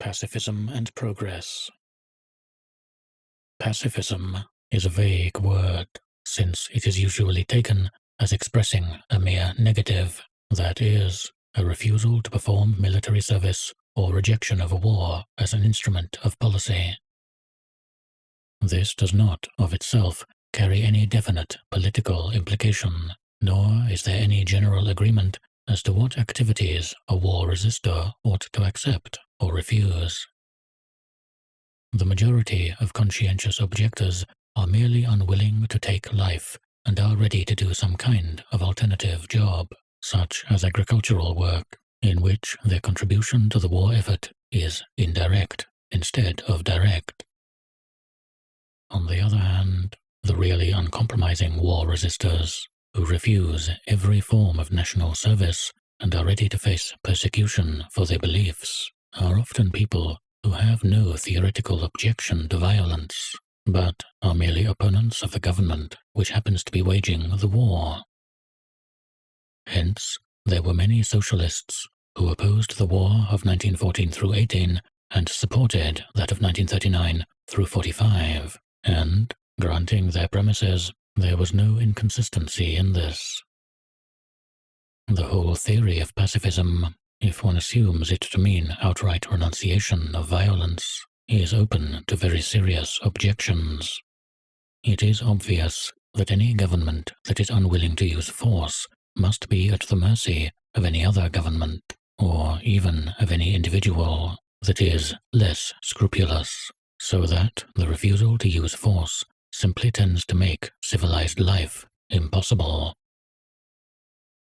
Pacifism and progress. Pacifism is a vague word, since it is usually taken as expressing a mere negative, that is, a refusal to perform military service or rejection of a war as an instrument of policy. This does not, of itself, carry any definite political implication, nor is there any general agreement as to what activities a war resistor ought to accept or refuse. The majority of conscientious objectors are merely unwilling to take life and are ready to do some kind of alternative job, such as agricultural work, in which their contribution to the war effort is indirect instead of direct. On the other hand, the really uncompromising war resistors, who refuse every form of national service and are ready to face persecution for their beliefs, are often people who have no theoretical objection to violence, but are merely opponents of the government which happens to be waging the war. Hence, there were many socialists who opposed the war of 1914 through 18 and supported that of 1939 through 45, and, granting their premises, there was no inconsistency in this. The whole theory of pacifism, if one assumes it to mean outright renunciation of violence, is open to very serious objections. It is obvious that any government that is unwilling to use force must be at the mercy of any other government, or even of any individual that is less scrupulous, so that the refusal to use force simply tends to make civilized life impossible.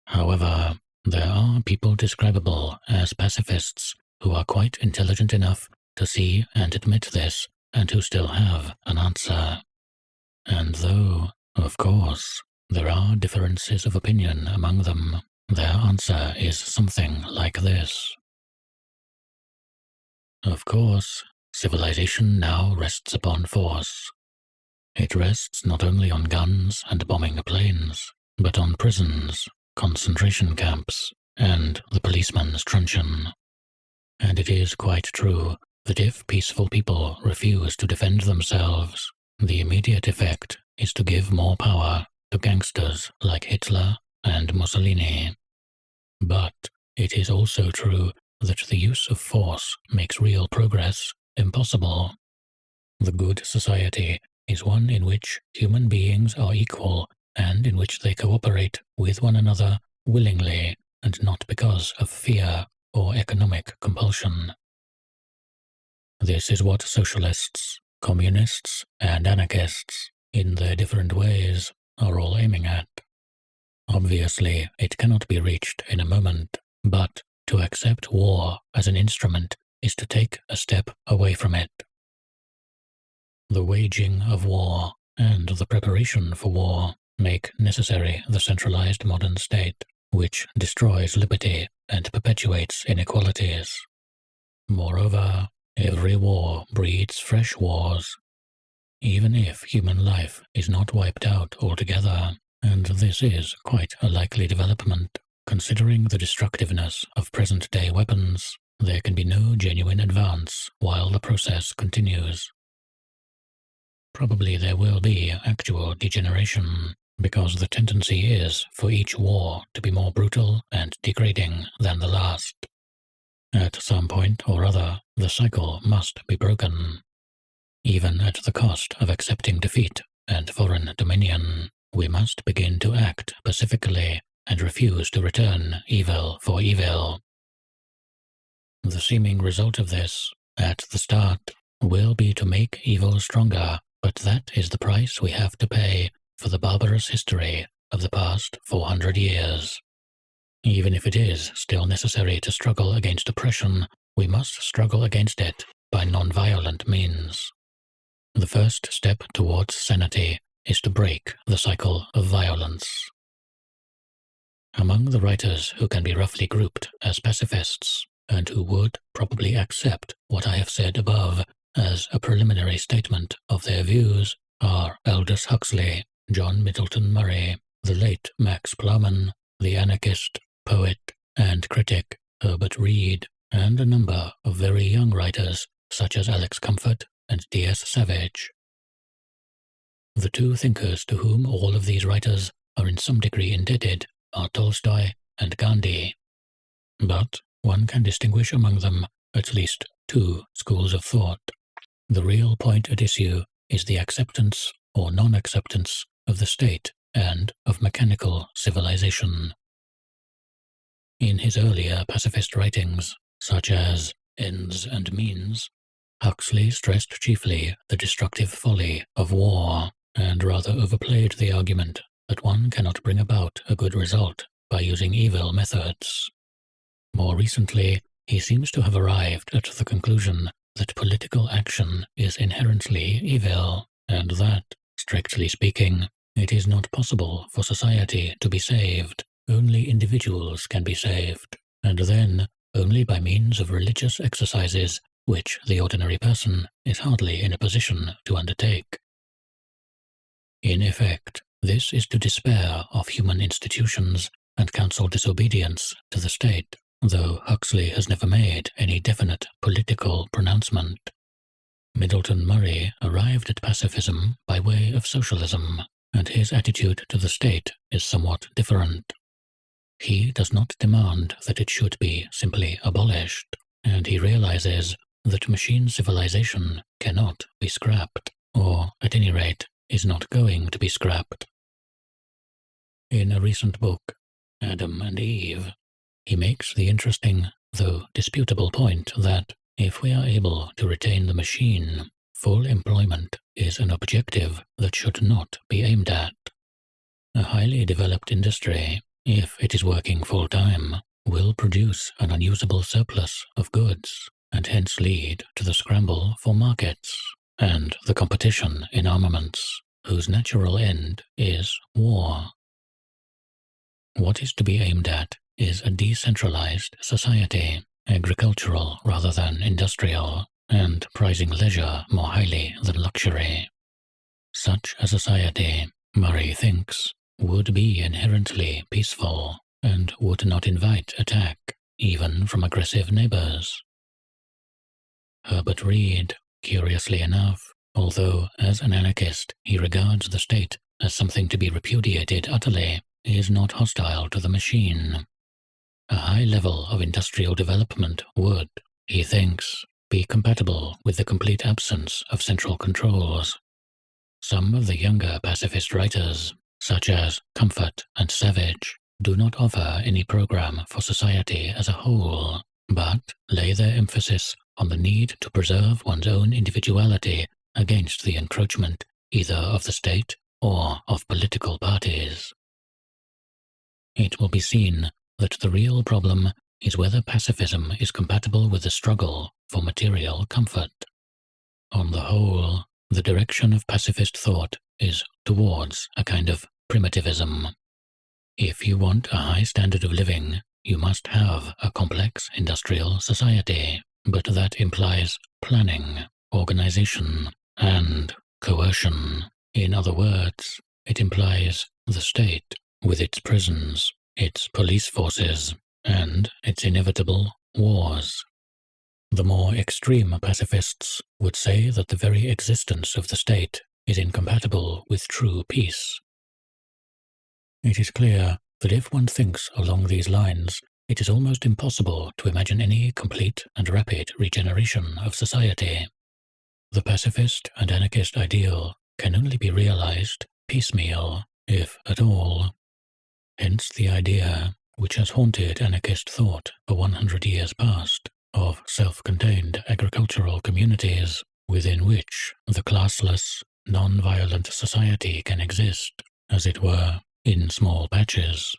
However, there are people describable as pacifists who are quite intelligent enough to see and admit this, and who still have an answer. And though, of course, there are differences of opinion among them, their answer is something like this. Of course, civilization now rests upon force. It rests not only on guns and bombing planes, but on prisons, concentration camps, and the policeman's truncheon. And it is quite true that if peaceful people refuse to defend themselves, the immediate effect is to give more power to gangsters like Hitler and Mussolini. But it is also true that the use of force makes real progress impossible. The good society is one in which human beings are equal and in which they cooperate with one another willingly and not because of fear or economic compulsion. This is what socialists, communists, and anarchists, in their different ways, are all aiming at. Obviously, it cannot be reached in a moment, but to accept war as an instrument is to take a step away from it. The waging of war and the preparation for war make necessary the centralized modern state, which destroys liberty and perpetuates inequalities. Moreover, every war breeds fresh wars, even if human life is not wiped out altogether, and this is quite a likely development. Considering the destructiveness of present-day weapons, there can be no genuine advance while the process continues. Probably there will be actual degeneration, because the tendency is for each war to be more brutal and degrading than the last. At some point or other, the cycle must be broken. Even at the cost of accepting defeat and foreign dominion, we must begin to act pacifically and refuse to return evil for evil. The seeming result of this, at the start, will be to make evil stronger, but that is the price we have to pay for the barbarous history of the past 400 years. Even if it is still necessary to struggle against oppression, we must struggle against it by non-violent means. The first step towards sanity is to break the cycle of violence. Among the writers who can be roughly grouped as pacifists, and who would probably accept what I have said above as a preliminary statement of their views, are Aldous Huxley, John Middleton Murray, the late Max Plowman, the anarchist, poet, and critic Herbert Reed, and a number of very young writers such as Alex Comfort and D.S. Savage. The two thinkers to whom all of these writers are in some degree indebted are Tolstoy and Gandhi. But one can distinguish among them at least two schools of thought. The real point at issue is the acceptance or non-acceptance of the state and of mechanical civilization. In his earlier pacifist writings, such as Ends and Means, Huxley stressed chiefly the destructive folly of war, and rather overplayed the argument that one cannot bring about a good result by using evil methods. More recently, he seems to have arrived at the conclusion that political action is inherently evil, and that, strictly speaking, it is not possible for society to be saved. Only individuals can be saved, and then only by means of religious exercises which the ordinary person is hardly in a position to undertake. In effect, this is to despair of human institutions and counsel disobedience to the state, though Huxley has never made any definite political pronouncement. Middleton Murray arrived at pacifism by way of socialism, and his attitude to the state is somewhat different. He does not demand that it should be simply abolished, and he realizes that machine civilization cannot be scrapped, or, at any rate, is not going to be scrapped. In a recent book, Adam and Eve, he makes the interesting, though disputable point that, if we are able to retain the machine, full employment is an objective that should not be aimed at. A highly developed industry, if it is working full-time, will produce an unusable surplus of goods, and hence lead to the scramble for markets, and the competition in armaments, whose natural end is war. What is to be aimed at is a decentralized society, agricultural rather than industrial, and prizing leisure more highly than luxury. Such a society, Murray thinks, would be inherently peaceful, and would not invite attack, even from aggressive neighbors. Herbert Reed, curiously enough, although as an anarchist he regards the state as something to be repudiated utterly, is not hostile to the machine. A high level of industrial development would, he thinks, be compatible with the complete absence of central controls. Some of the younger pacifist writers, such as Comfort and Savage, do not offer any program for society as a whole, but lay their emphasis on the need to preserve one's own individuality against the encroachment either of the state or of political parties. It will be seen that the real problem is whether pacifism is compatible with the struggle for material comfort. On the whole, the direction of pacifist thought is towards a kind of primitivism. If you want a high standard of living, you must have a complex industrial society, but that implies planning, organization, and coercion. In other words, it implies the state, with its prisons, its police forces, and its inevitable wars. The more extreme pacifists would say that the very existence of the state is incompatible with true peace. It is clear that if one thinks along these lines, it is almost impossible to imagine any complete and rapid regeneration of society. The pacifist and anarchist ideal can only be realized piecemeal, if at all. Hence the idea, which has haunted anarchist thought for 100 years past, of self-contained agricultural communities within which the classless, non-violent society can exist, as it were, in small patches.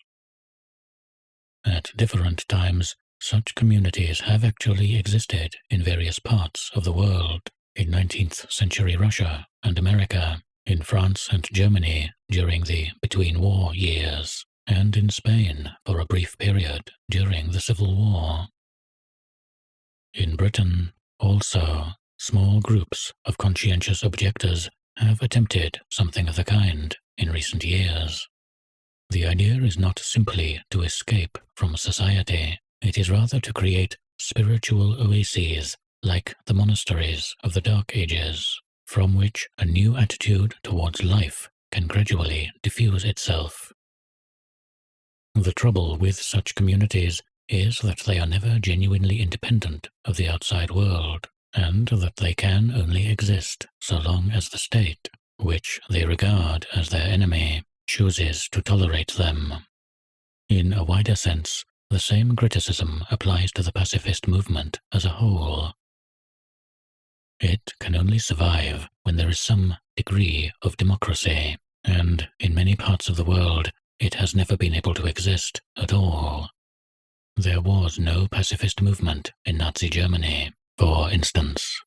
At different times, such communities have actually existed in various parts of the world, in 19th century Russia and America, in France and Germany during the between-war years, and in Spain for a brief period during the Civil War. In Britain, also, small groups of conscientious objectors have attempted something of the kind in recent years. The idea is not simply to escape from society, it is rather to create spiritual oases like the monasteries of the Dark Ages, from which a new attitude towards life can gradually diffuse itself. The trouble with such communities is that they are never genuinely independent of the outside world, and that they can only exist so long as the state, which they regard as their enemy, chooses to tolerate them. In a wider sense, the same criticism applies to the pacifist movement as a whole. It can only survive when there is some degree of democracy, and in many parts of the world, it has never been able to exist at all. There was no pacifist movement in Nazi Germany, for instance.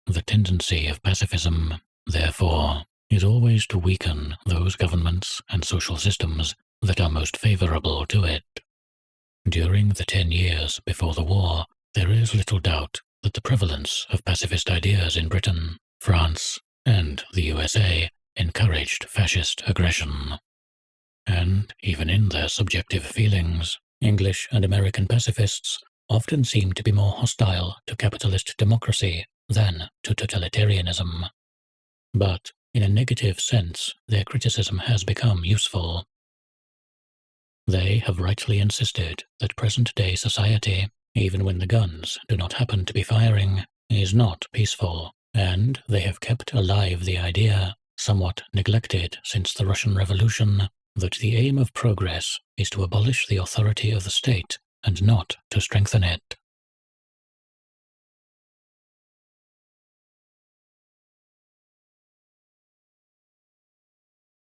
The tendency of pacifism, therefore, is always to weaken those governments and social systems that are most favorable to it. During the 10 years before the war, there is little doubt that the prevalence of pacifist ideas in Britain, France, and the USA encouraged fascist aggression. And even in their subjective feelings, English and American pacifists often seem to be more hostile to capitalist democracy than to totalitarianism. But in a negative sense, their criticism has become useful. They have rightly insisted that present-day society, even when the guns do not happen to be firing, is not peaceful, and they have kept alive the idea, somewhat neglected since the Russian Revolution, that the aim of progress is to abolish the authority of the state and not to strengthen it.